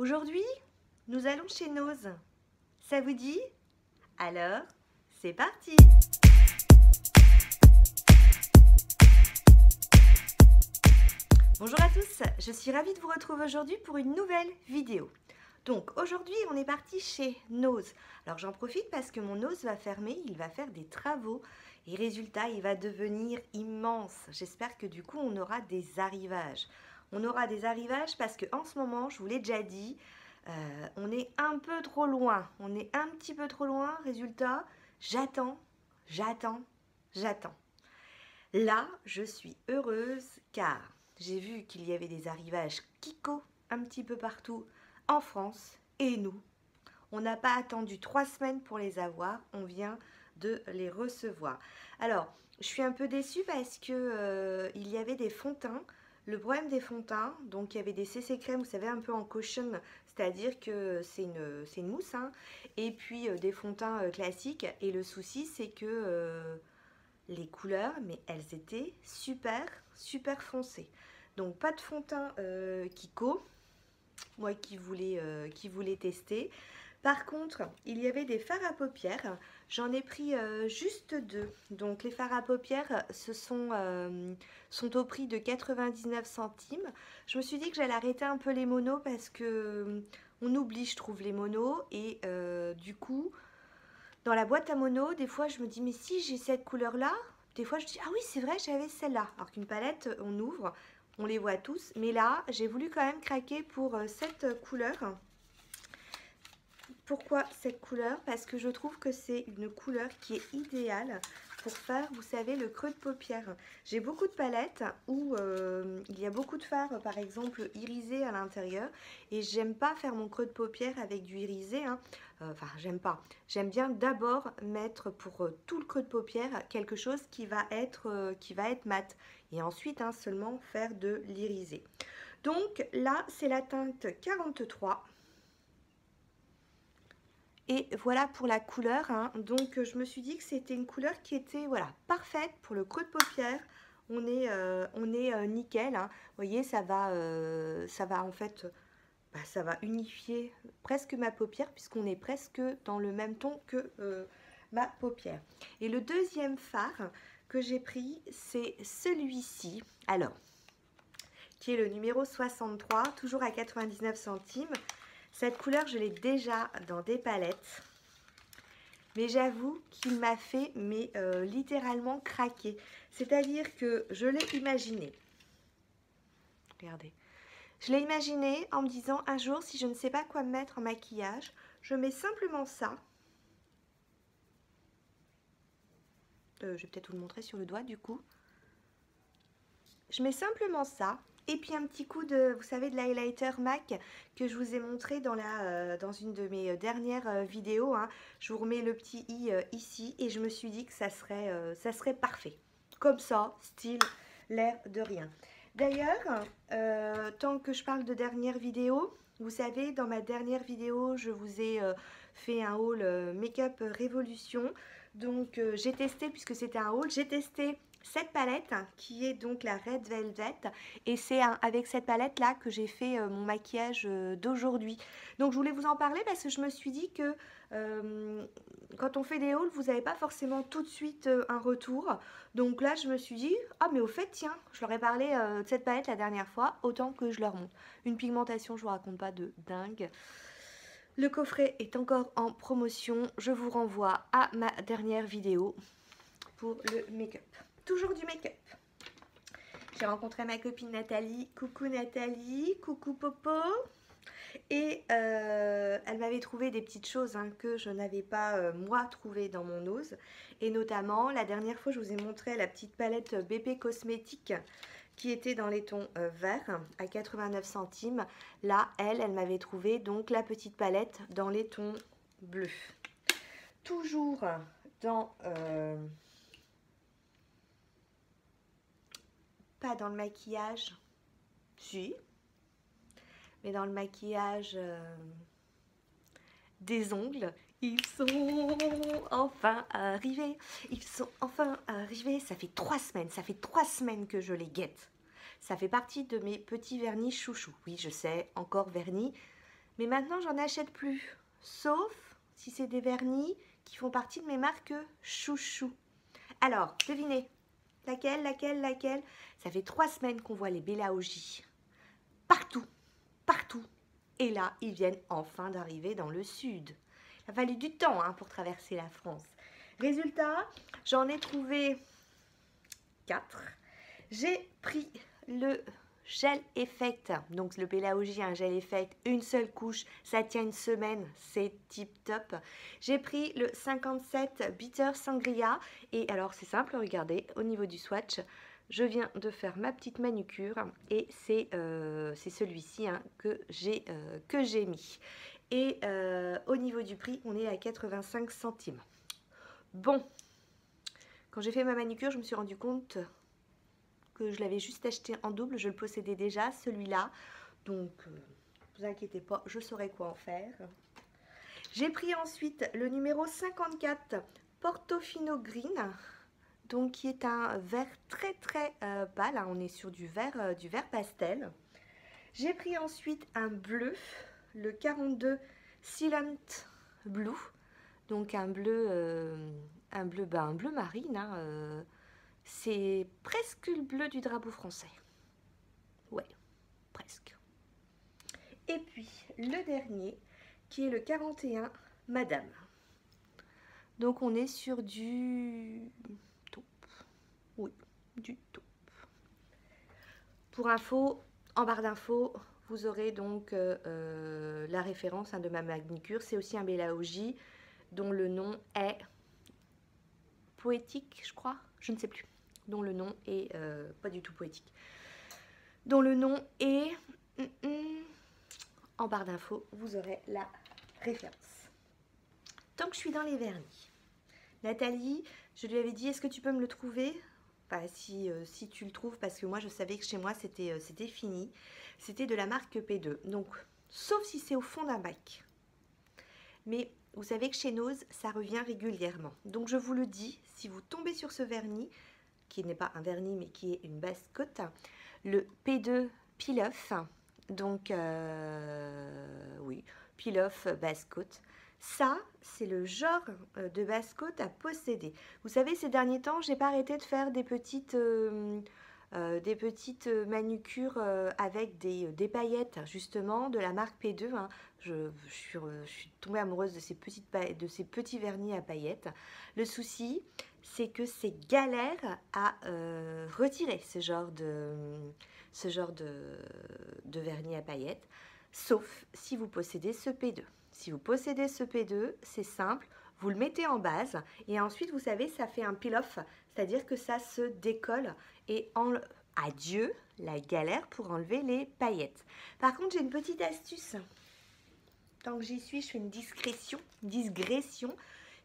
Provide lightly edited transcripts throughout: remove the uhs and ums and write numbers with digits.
Aujourd'hui, nous allons chez Nose. Ça vous dit? Alors, c'est parti! Bonjour à tous, je suis ravie de vous retrouver aujourd'hui pour une nouvelle vidéo. Donc aujourd'hui, on est parti chez Nose. Alors j'en profite parce que mon Nose va fermer, il va faire des travaux et résultat, il va devenir immense. J'espère que du coup, on aura des arrivages. On aura des arrivages parce qu'en ce moment, je vous l'ai déjà dit, on est un peu trop loin. On est un petit peu trop loin. Résultat, j'attends. Là, je suis heureuse car j'ai vu qu'il y avait des arrivages Kiko un petit peu partout en France et nous, on n'a pas attendu 3 semaines pour les avoir, on vient de les recevoir. Alors, je suis un peu déçue parce que il y avait des fonds de teint. Le problème des fonds de teint, donc il y avait des CC crème, vous savez, un peu en caution, c'est-à-dire que c'est une mousse, hein, et puis des fonds de teint classiques. Et le souci, c'est que les couleurs, mais elles étaient super foncées. Donc pas de fond de teint Kiko, moi qui voulais tester. Par contre, il y avait des fards à paupières. J'en ai pris juste 2. Donc les fards à paupières sont au prix de 99 centimes. Je me suis dit que j'allais arrêter un peu les monos parce que on oublie, je trouve, les monos. Et du coup, dans la boîte à mono, des fois, je me dis, mais si j'ai cette couleur-là, des fois, je dis, ah oui, c'est vrai, j'avais celle-là. Alors qu'une palette, on ouvre, on les voit tous. Mais là, j'ai voulu quand même craquer pour cette couleur. Pourquoi cette couleur? Parce que je trouve que c'est une couleur qui est idéale pour faire, vous savez, le creux de paupière. J'ai beaucoup de palettes où il y a beaucoup de fards, par exemple, irisés à l'intérieur. Et j'aime pas faire mon creux de paupière avec du irisé, hein. Enfin, j'aime pas. J'aime bien d'abord mettre pour tout le creux de paupière quelque chose qui va être mat. Et ensuite, hein, seulement faire de l'irisé. Donc là, c'est la teinte 43. Et voilà pour la couleur, hein. Donc je me suis dit que c'était une couleur qui était parfaite pour le creux de paupière. On est nickel, hein. Vous voyez, ça va en fait, ça va unifier presque ma paupière puisqu'on est presque dans le même ton que ma paupière. Et le deuxième fard que j'ai pris, c'est celui-ci. Alors, qui est le numéro 63, toujours à 99 centimes. Cette couleur, je l'ai déjà dans des palettes. Mais j'avoue qu'il m'a fait littéralement craquer. C'est-à-dire que je l'ai imaginé. Regardez. Je l'ai imaginé en me disant un jour, si je ne sais pas quoi mettre en maquillage, je mets simplement ça. Je vais peut-être vous le montrer sur le doigt du coup. Je mets simplement ça. Et puis un petit coup de, vous savez, de l'highlighter MAC que je vous ai montré dans une de mes dernières vidéos, hein. Je vous remets le petit i ici et je me suis dit que ça serait parfait. Comme ça, style, l'air de rien. D'ailleurs, tant que je parle de dernière vidéo, vous savez, dans ma dernière vidéo, je vous ai fait un haul Make-up Révolution. Donc j'ai testé, puisque c'était un haul, j'ai testé cette palette qui est donc la Red Velvet et c'est avec cette palette là que j'ai fait mon maquillage d'aujourd'hui. Donc je voulais vous en parler parce que je me suis dit que quand on fait des hauls, vous n'avez pas forcément tout de suite un retour. Donc là je me suis dit, ah mais au fait tiens, je leur ai parlé de cette palette la dernière fois, autant que je leur montre. Une pigmentation, je vous raconte pas de dingue. Le coffret est encore en promotion, je vous renvoie à ma dernière vidéo pour le make-up. Toujours du make-up. J'ai rencontré ma copine Nathalie. Coucou Nathalie, coucou Popo. Et elle m'avait trouvé des petites choses hein, que je n'avais pas moi trouvé dans mon Nose. Et notamment, la dernière fois, je vous ai montré la petite palette BP Cosmétique qui était dans les tons verts à 89 centimes. Là, elle m'avait trouvé donc la petite palette dans les tons bleus. Toujours dans... pas dans le maquillage, si, mais dans le maquillage des ongles. Ils sont enfin arrivés. Ils sont enfin arrivés. Ça fait 3 semaines. Ça fait 3 semaines que je les guette. Ça fait partie de mes petits vernis chouchous. Oui, je sais, encore vernis. Mais maintenant, j'en achète plus. Sauf si c'est des vernis qui font partie de mes marques chouchou. Alors, devinez. Laquelle? Ça fait 3 semaines qu'on voit les Bella Oji. Partout. Partout. Et là, ils viennent enfin d'arriver dans le sud. Il a fallu du temps pour traverser la France. Résultat, j'en ai trouvé 4. J'ai pris le gel effect, donc le Bella Oji, un gel effect, une seule couche, ça tient une semaine, c'est tip top. J'ai pris le 57 Bitter Sangria, et alors c'est simple, regardez, au niveau du swatch, je viens de faire ma petite manucure, et c'est celui-ci que j'ai mis. Et au niveau du prix, on est à 85 centimes. Bon, quand j'ai fait ma manucure, je me suis rendu compte que je l'avais juste acheté en double, je le possédais déjà, celui-là. Donc, ne vous inquiétez pas, je saurai quoi en faire. J'ai pris ensuite le numéro 54, Portofino Green, donc qui est un vert très pâle, on est sur du vert pastel. J'ai pris ensuite un bleu, le 42 Silent Blue, donc un bleu marine, c'est presque le bleu du drapeau français. Ouais, presque. Et puis, le dernier, qui est le 41 Madame. Donc, on est sur du taupe. Oui, du taupe. Pour info, en barre d'infos, vous aurez donc la référence de ma manucure. C'est aussi un Bella Oji dont le nom est poétique, je crois. Je ne sais plus. Dont le nom est pas du tout poétique. Dont le nom est en barre d'infos, vous aurez la référence. Tant que je suis dans les vernis, Nathalie, je lui avais dit, est-ce que tu peux me le trouver? Enfin, si tu le trouves, parce que moi je savais que chez moi c'était fini. C'était de la marque P2. Donc, sauf si c'est au fond d'un bac. Mais vous savez que chez Nose, ça revient régulièrement. Donc je vous le dis, si vous tombez sur ce vernis, qui n'est pas un vernis mais qui est une base cote, le P2 Peel Off, donc oui, Peel Off base cote. Ça, c'est le genre de base cote à posséder. Vous savez, ces derniers temps, j'ai pas arrêté de faire des petites manucures avec des paillettes, justement, de la marque P2. Je suis tombée amoureuse de ces petits vernis à paillettes. Le souci, c'est que c'est galère à retirer ce genre de vernis à paillettes, sauf si vous possédez ce P2. Si vous possédez ce P2, c'est simple, vous le mettez en base et ensuite, vous savez, ça fait un peel-off, c'est-à-dire que ça se décolle et adieu la galère pour enlever les paillettes. Par contre, j'ai une petite astuce. Tant que j'y suis, je fais une digression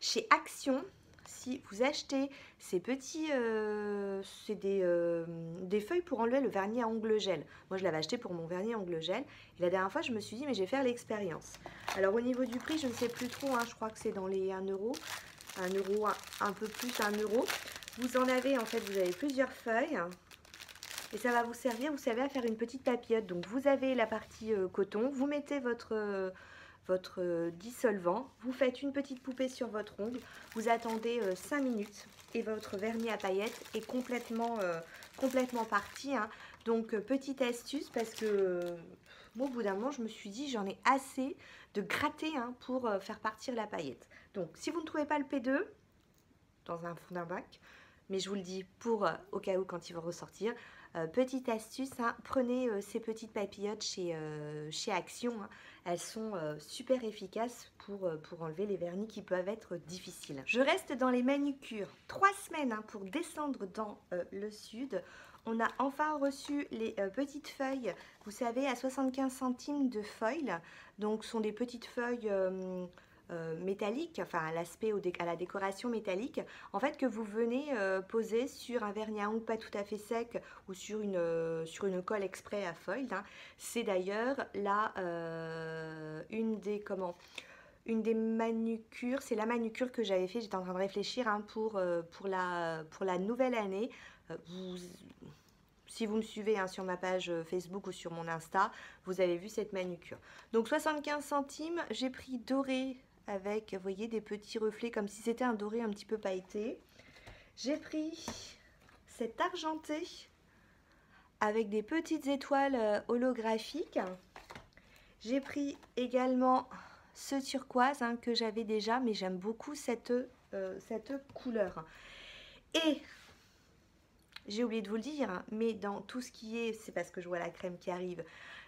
chez Action. Si vous achetez ces petits, c'est des feuilles pour enlever le vernis à ongles gel. Moi, je l'avais acheté pour mon vernis à ongles gel. Et la dernière fois, je me suis dit, mais je vais faire l'expérience. Alors, au niveau du prix, je ne sais plus trop. Je crois que c'est dans les 1 euro. 1 euro, un peu plus 1 euro. Vous en avez, en fait, vous avez plusieurs feuilles. Et ça va vous servir, vous savez, à faire une petite papillote. Donc, vous avez la partie coton. Vous mettez votre dissolvant, vous faites une petite poupée sur votre ongle, vous attendez 5 minutes et votre vernis à paillettes est complètement parti. Donc petite astuce, parce que moi au bout d'un moment je me suis dit j'en ai assez de gratter pour faire partir la paillette. Donc si vous ne trouvez pas le P2 dans un fond d'un bac, mais je vous le dis pour au cas où quand il va ressortir, petite astuce, prenez ces petites papillotes chez Action. Elles sont super efficaces pour enlever les vernis qui peuvent être difficiles. Je reste dans les manucures. 3 semaines pour descendre dans le sud. On a enfin reçu les petites feuilles, vous savez, à 75 centimes de foil. Donc, ce sont des petites feuilles métallique, enfin à l'aspect, à la décoration métallique, en fait, que vous venez poser sur un vernis à ongles pas tout à fait sec ou sur une colle exprès à foil. C'est d'ailleurs là une des manucures, c'est la manucure que j'avais fait, j'étais en train de réfléchir pour la nouvelle année. Si vous me suivez hein, sur ma page Facebook ou sur mon Insta, vous avez vu cette manucure. Donc 75 centimes, j'ai pris doré avec, vous voyez, des petits reflets comme si c'était un doré un petit peu pailleté. J'ai pris cet argenté avec des petites étoiles holographiques. J'ai pris également ce turquoise hein, que j'avais déjà, mais j'aime beaucoup cette couleur. Et j'ai oublié de vous le dire, mais dans tout ce qui est, c'est parce que je vois la crème qui arrive,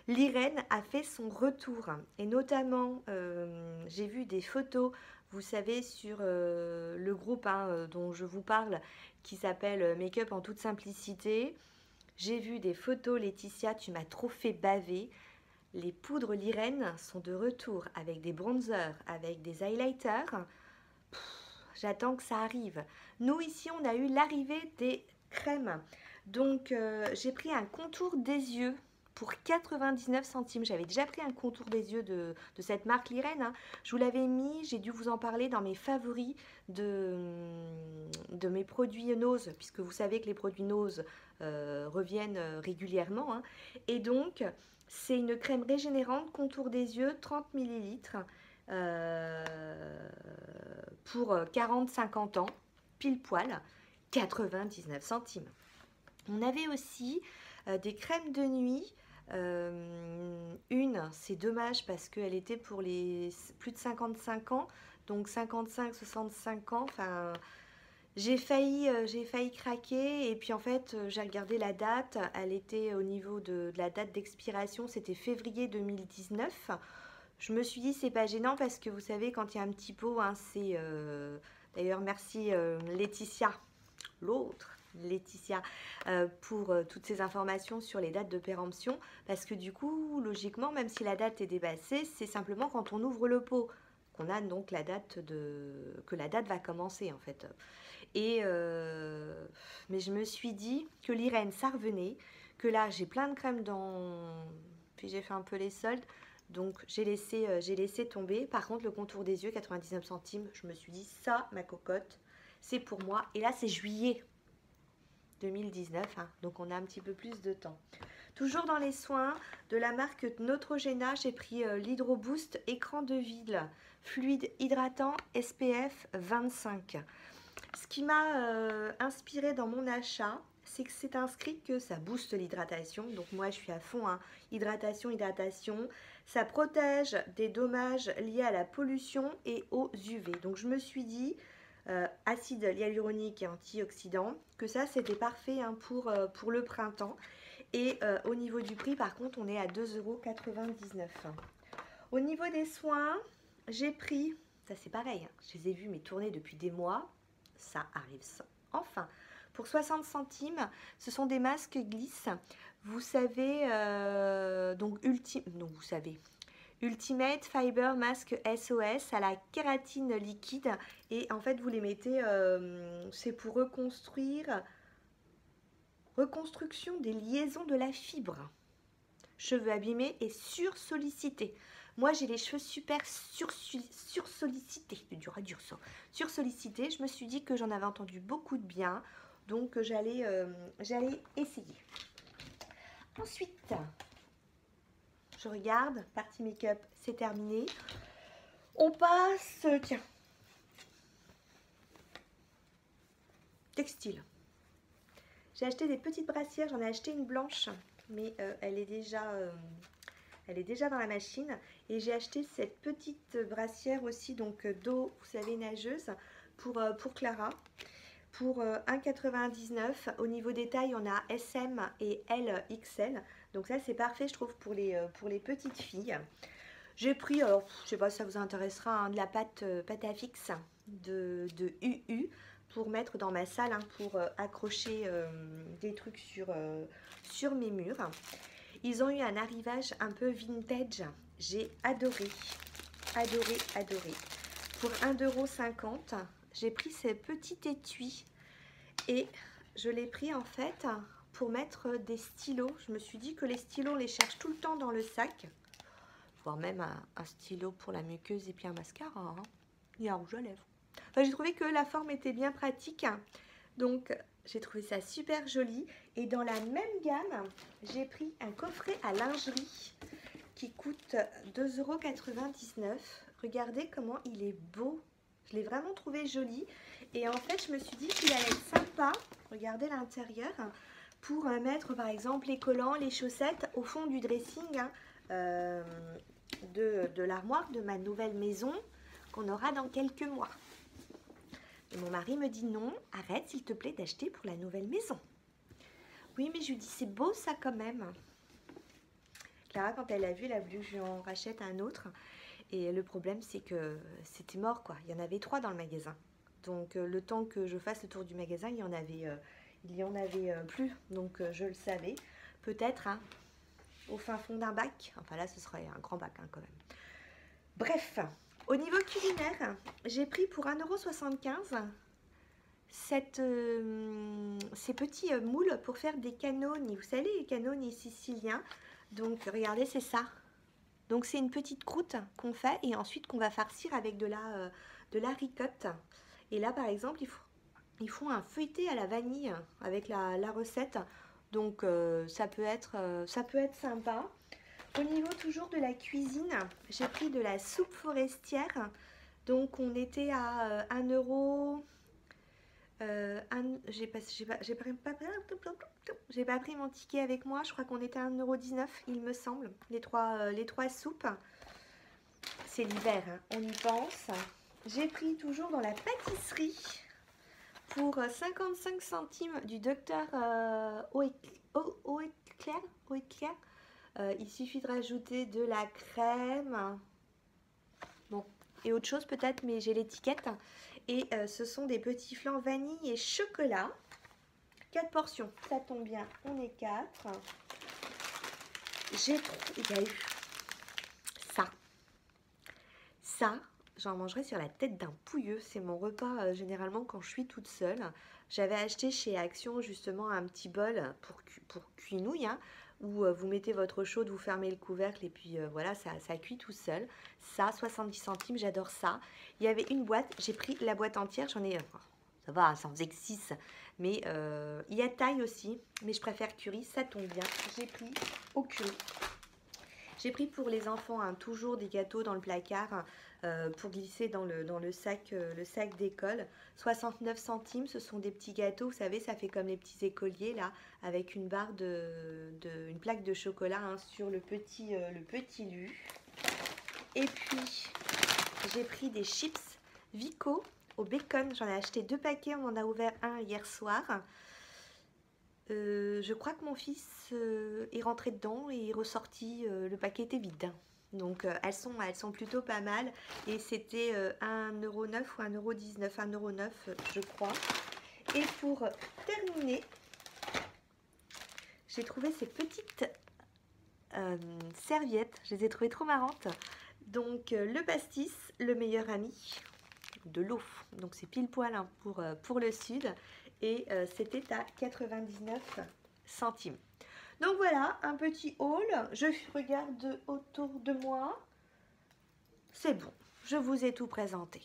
l'Irène a fait son retour. Et notamment, j'ai vu des photos, vous savez, sur le groupe hein, dont je vous parle, qui s'appelle Make-up en toute simplicité. J'ai vu des photos, Laetitia, tu m'as trop fait baver. Les poudres l'Irène sont de retour avec des bronzers, avec des highlighters. J'attends que ça arrive. Nous, ici, on a eu l'arrivée des crèmes. Donc, j'ai pris un contour des yeux pour 99 centimes. J'avais déjà pris un contour des yeux de cette marque l'Irène. Hein. Je vous l'avais mis, j'ai dû vous en parler dans mes favoris de mes produits Nose, puisque vous savez que les produits Nose reviennent régulièrement. Hein. Et donc, c'est une crème régénérante, contour des yeux, 30 ml pour 40-50 ans, pile poil, 99 centimes. On avait aussi des crèmes de nuit. Une, c'est dommage parce qu'elle était pour les plus de 55 ans, donc 55-65 ans. Enfin, j'ai failli craquer et puis en fait j'ai regardé la date, elle était au niveau de la date d'expiration, c'était février 2019. Je me suis dit c'est pas gênant parce que vous savez quand il y a un petit pot, hein, c'est d'ailleurs merci Laetitia, l'autre Laetitia, pour toutes ces informations sur les dates de péremption parce que du coup logiquement même si la date est dépassée, c'est simplement quand on ouvre le pot qu'on a donc la date que la date va commencer en fait. Et mais je me suis dit que l'Irène ça revenait, que là j'ai plein de crèmes puis j'ai fait un peu les soldes. Donc j'ai laissé tomber. Par contre le contour des yeux 99 centimes, je me suis dit ça ma cocotte, c'est pour moi. Et là c'est juillet 2019, hein, donc on a un petit peu plus de temps. Toujours dans les soins de la marque Neutrogena, j'ai pris l'Hydro Boost écran de ville, fluide hydratant SPF 25. Ce qui m'a inspiré dans mon achat, c'est que c'est inscrit que ça booste l'hydratation. Donc moi je suis à fond, hein. Hydratation. Ça protège des dommages liés à la pollution et aux UV. Donc je me suis dit, acide hyaluronique et antioxydant, que ça c'était parfait hein, pour le printemps. Et au niveau du prix par contre on est à 2,99 €. Au niveau des soins, j'ai pris, ça c'est pareil, hein, je les ai vus mais tourner depuis des mois, ça arrive enfin. Pour 60 centimes, ce sont des masques glisse. Vous savez, vous savez, Ultimate Fiber Mask SOS à la kératine liquide. Et en fait, vous les mettez, c'est pour reconstruction des liaisons de la fibre. Cheveux abîmés et sursollicités. Moi, j'ai les cheveux super sursollicités. C'est dur à dire ça. Sursollicités. Je me suis dit que j'en avais entendu beaucoup de bien. Donc, j'allais essayer. Ensuite, je regarde. Partie make-up, c'est terminé. On passe, tiens. Textile. J'ai acheté des petites brassières. J'en ai acheté une blanche. Mais elle est déjà dans la machine. Et j'ai acheté cette petite brassière aussi, donc d'eau, vous savez, nageuse, pour Clara, pour 1,99 €. Au niveau des tailles, on a SM et LXL. Donc ça, c'est parfait, je trouve, pour les petites filles. J'ai pris, alors, je sais pas si ça vous intéressera, hein, de la pâte à fixe de UU pour mettre dans ma salle, hein, pour accrocher des trucs sur mes murs. Ils ont eu un arrivage un peu vintage. J'ai adoré. Pour 1,50 €, j'ai pris ces petits étuis et je l'ai pris en fait pour mettre des stylos. Je me suis dit que les stylos, on les cherche tout le temps dans le sac. Voire même un stylo pour la muqueuse et puis un mascara. Hein. Il y a un rouge à lèvres. Enfin, j'ai trouvé que la forme était bien pratique. Donc, J'ai trouvé ça super joli. Et dans la même gamme, j'ai pris un coffret à lingerie qui coûte 2,99 €. Regardez comment il est beau. Je l'ai vraiment trouvé joli. Et en fait, je me suis dit qu'il allait être sympa. Regardez l'intérieur. Pour mettre par exemple les collants, les chaussettes au fond du dressing de l'armoire de ma nouvelle maison qu'on aura dans quelques mois. Et mon mari me dit non, arrête s'il te plaît d'acheter pour la nouvelle maison. Oui, mais je lui dis c'est beau ça quand même. Clara, quand elle a vu, elle a voulu que je lui en rachète un autre. Et le problème, c'est que c'était mort, quoi. Il y en avait 3 dans le magasin. Donc, le temps que je fasse le tour du magasin, il y en avait plus. Donc, je le savais. Peut-être, hein, au fin fond d'un bac. Enfin, là, ce serait un grand bac, hein, quand même. Bref, au niveau culinaire, j'ai pris pour 1,75 € ces petits moules pour faire des cannoni. Vous savez, les cannoni siciliens. Donc, regardez, c'est ça. Donc, c'est une petite croûte qu'on fait et ensuite qu'on va farcir avec de la ricotte. Et là, par exemple, ils font un feuilleté à la vanille avec la recette. Donc, ça peut être sympa. Au niveau toujours de la cuisine, j'ai pris de la soupe forestière. Donc, on était à 1 €. J'ai pas pris mon ticket avec moi. Je crois qu'on était à 1,19 €, il me semble. Les trois soupes. C'est l'hiver, hein, on y pense. J'ai pris toujours dans la pâtisserie pour 55 centimes du docteur Eau-Éclair. Il suffit de rajouter de la crème. Bon, et autre chose peut-être, mais j'ai l'étiquette. Et ce sont des petits flans vanille et chocolat. 4 portions, ça tombe bien, on est 4. Il y a eu ça. Ça, j'en mangerai sur la tête d'un pouilleux. C'est mon repas généralement quand je suis toute seule. J'avais acheté chez Action justement un petit bol pour cuinouille, hein, où vous mettez votre eau chaude, vous fermez le couvercle et puis voilà, ça cuit tout seul. Ça, 70 centimes, j'adore ça. Il y avait une boîte, j'ai pris la boîte entière, j'en ai... ça va, ça en faisait que 6. Mais il y a taille aussi, mais je préfère curry, ça tombe bien. J'ai pris au curry. J'ai pris pour les enfants hein, toujours des gâteaux dans le placard pour glisser dans le sac d'école. 69 centimes, ce sont des petits gâteaux, vous savez, ça fait comme les petits écoliers là, avec une barre une plaque de chocolat hein, sur le petit lu. Et puis, j'ai pris des chips Vico au bacon. J'en ai acheté 2 paquets, on en a ouvert un hier soir. Je crois que mon fils est rentré dedans et est ressorti, le paquet était vide. Donc elles sont plutôt pas mal. Et c'était 1,09 € ou 1,19 €, 1,09 € je crois. Et pour terminer, j'ai trouvé ces petites serviettes. Je les ai trouvées trop marrantes. Donc le pastis, le meilleur ami de l'eau. Donc c'est pile poil hein, pour le sud. Et c'était à 99 centimes. Donc voilà, un petit haul. Je regarde autour de moi. C'est bon, je vous ai tout présenté.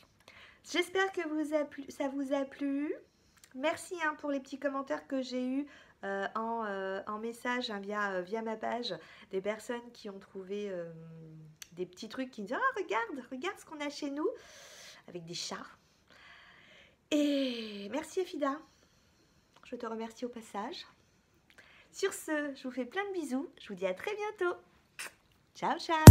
J'espère que ça vous a plu. Merci hein, pour les petits commentaires que j'ai eus en message hein, via ma page. Des personnes qui ont trouvé des petits trucs qui me disent « Oh, regarde ce qu'on a chez nous » avec des chats. Et merci Afida. Je te remercie au passage. Sur ce, je vous fais plein de bisous. Je vous dis à très bientôt. Ciao, ciao.